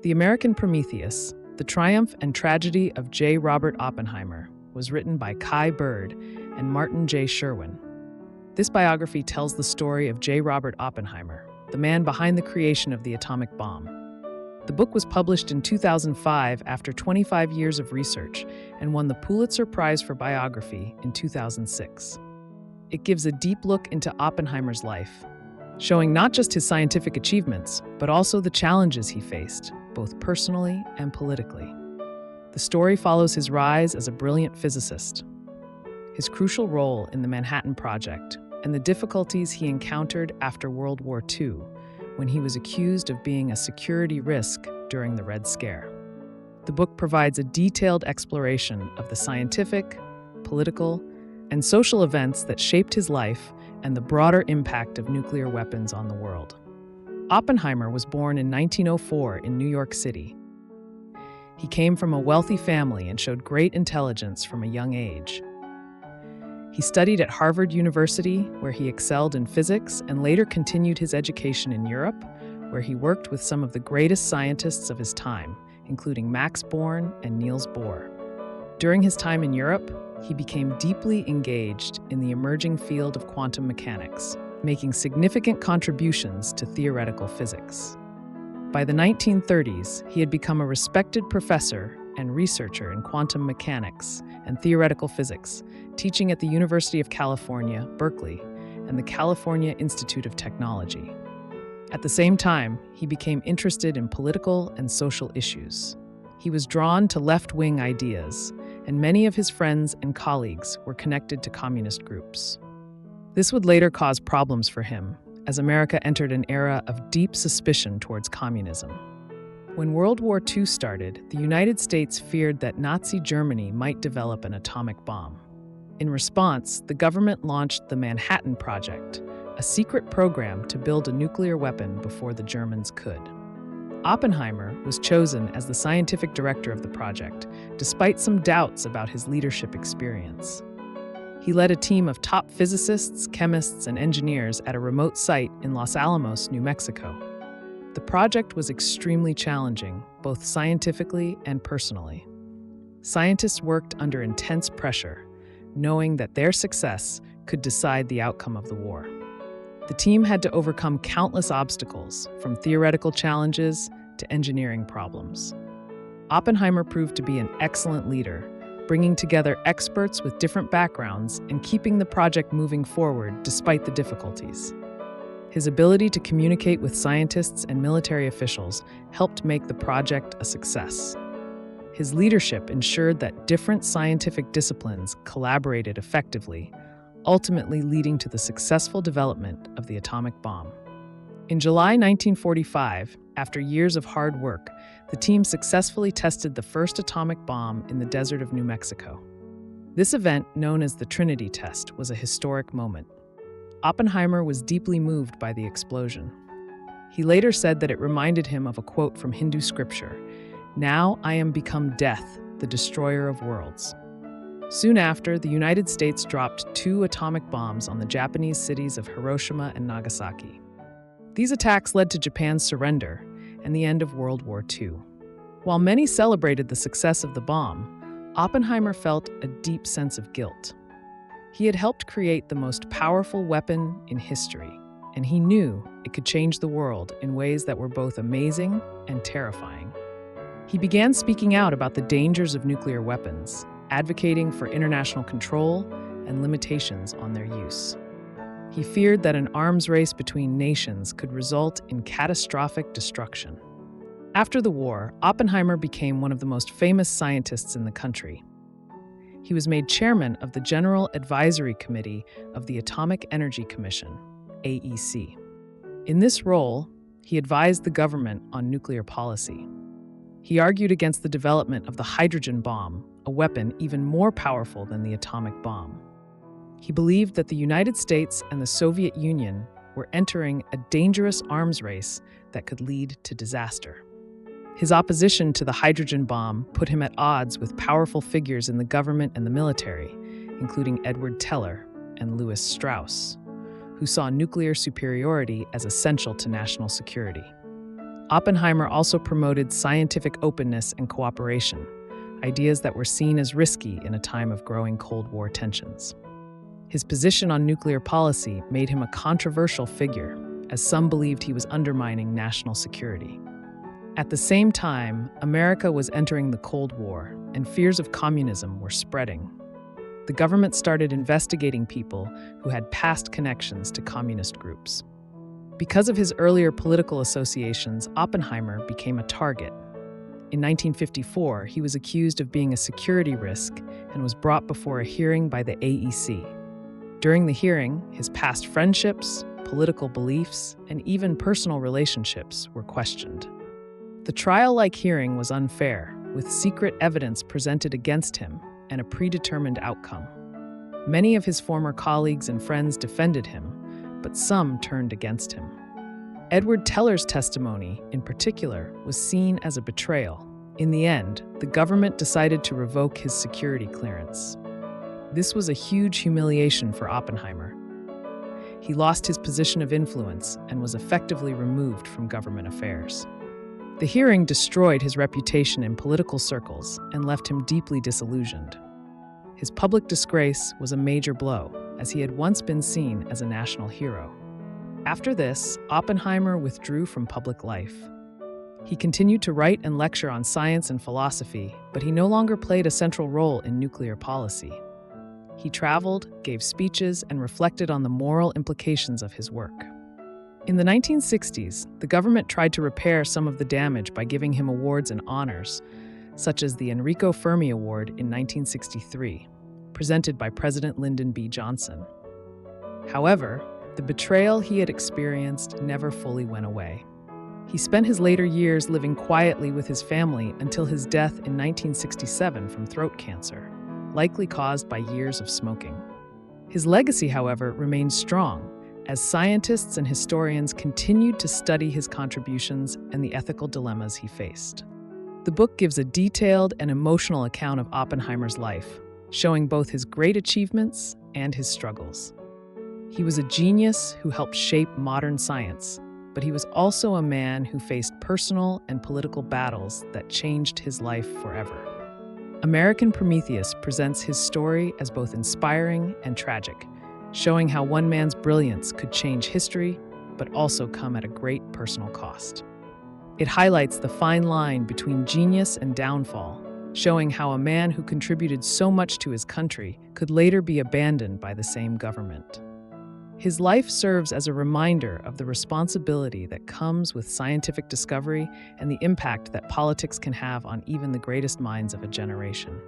The American Prometheus, The Triumph and Tragedy of J. Robert Oppenheimer, was written by Kai Bird and Martin J. Sherwin. This biography tells the story of J. Robert Oppenheimer, the man behind the creation of the atomic bomb. The book was published in 2005 after 25 years of research and won the Pulitzer Prize for Biography in 2006. It gives a deep look into Oppenheimer's life, showing not just his scientific achievements, but also the challenges he faced, both personally and politically. The story follows his rise as a brilliant physicist, his crucial role in the Manhattan Project, and the difficulties he encountered after World War II, when he was accused of being a security risk during the Red Scare. The book provides a detailed exploration of the scientific, political, and social events that shaped his life and the broader impact of nuclear weapons on the world. Oppenheimer was born in 1904 in New York City. He came from a wealthy family and showed great intelligence from a young age. He studied at Harvard University, where he excelled in physics, and later continued his education in Europe, where he worked with some of the greatest scientists of his time, including Max Born and Niels Bohr. During his time in Europe, he became deeply engaged in the emerging field of quantum mechanics, making significant contributions to theoretical physics. By the 1930s, he had become a respected professor and researcher in quantum mechanics and theoretical physics, teaching at the University of California, Berkeley, and the California Institute of Technology. At the same time, he became interested in political and social issues. He was drawn to left-wing ideas, and many of his friends and colleagues were connected to communist groups. This would later cause problems for him, as America entered an era of deep suspicion towards communism. When World War II started, the United States feared that Nazi Germany might develop an atomic bomb. In response, the government launched the Manhattan Project, a secret program to build a nuclear weapon before the Germans could. Oppenheimer was chosen as the scientific director of the project, despite some doubts about his leadership experience. He led a team of top physicists, chemists, and engineers at a remote site in Los Alamos, New Mexico. The project was extremely challenging, both scientifically and personally. Scientists worked under intense pressure, knowing that their success could decide the outcome of the war. The team had to overcome countless obstacles, from theoretical challenges to engineering problems. Oppenheimer proved to be an excellent leader, bringing together experts with different backgrounds and keeping the project moving forward despite the difficulties. His ability to communicate with scientists and military officials helped make the project a success. His leadership ensured that different scientific disciplines collaborated effectively, ultimately leading to the successful development of the atomic bomb. In July 1945, after years of hard work, the team successfully tested the first atomic bomb in the desert of New Mexico. This event, known as the Trinity Test, was a historic moment. Oppenheimer was deeply moved by the explosion. He later said that it reminded him of a quote from Hindu scripture, "Now I am become death, the destroyer of worlds." Soon after, the United States dropped 2 atomic bombs on the Japanese cities of Hiroshima and Nagasaki. These attacks led to Japan's surrender and the end of World War II. While many celebrated the success of the bomb, Oppenheimer felt a deep sense of guilt. He had helped create the most powerful weapon in history, and he knew it could change the world in ways that were both amazing and terrifying. He began speaking out about the dangers of nuclear weapons, advocating for international control and limitations on their use. He feared that an arms race between nations could result in catastrophic destruction. After the war, Oppenheimer became one of the most famous scientists in the country. He was made chairman of the General Advisory Committee of the Atomic Energy Commission, AEC. In this role, he advised the government on nuclear policy. He argued against the development of the hydrogen bomb, a weapon even more powerful than the atomic bomb. He believed that the United States and the Soviet Union were entering a dangerous arms race that could lead to disaster. His opposition to the hydrogen bomb put him at odds with powerful figures in the government and the military, including Edward Teller and Lewis Strauss, who saw nuclear superiority as essential to national security. Oppenheimer also promoted scientific openness and cooperation, ideas that were seen as risky in a time of growing Cold War tensions. His position on nuclear policy made him a controversial figure, as some believed he was undermining national security. At the same time, America was entering the Cold War, and fears of communism were spreading. The government started investigating people who had past connections to communist groups. Because of his earlier political associations, Oppenheimer became a target. In 1954, he was accused of being a security risk and was brought before a hearing by the AEC. During the hearing, his past friendships, political beliefs, and even personal relationships were questioned. The trial-like hearing was unfair, with secret evidence presented against him and a predetermined outcome. Many of his former colleagues and friends defended him, but some turned against him. Edward Teller's testimony, in particular, was seen as a betrayal. In the end, the government decided to revoke his security clearance. This was a huge humiliation for Oppenheimer. He lost his position of influence and was effectively removed from government affairs. The hearing destroyed his reputation in political circles and left him deeply disillusioned. His public disgrace was a major blow, as he had once been seen as a national hero. After this, Oppenheimer withdrew from public life. He continued to write and lecture on science and philosophy, but he no longer played a central role in nuclear policy. He traveled, gave speeches, and reflected on the moral implications of his work. In the 1960s, the government tried to repair some of the damage by giving him awards and honors, such as the Enrico Fermi Award in 1963, presented by President Lyndon B. Johnson. However, the betrayal he had experienced never fully went away. He spent his later years living quietly with his family until his death in 1967 from throat cancer, likely caused by years of smoking. His legacy, however, remains strong, as scientists and historians continued to study his contributions and the ethical dilemmas he faced. The book gives a detailed and emotional account of Oppenheimer's life, showing both his great achievements and his struggles. He was a genius who helped shape modern science, but he was also a man who faced personal and political battles that changed his life forever. American Prometheus presents his story as both inspiring and tragic, showing how one man's brilliance could change history, but also come at a great personal cost. It highlights the fine line between genius and downfall, showing how a man who contributed so much to his country could later be abandoned by the same government. His life serves as a reminder of the responsibility that comes with scientific discovery and the impact that politics can have on even the greatest minds of a generation.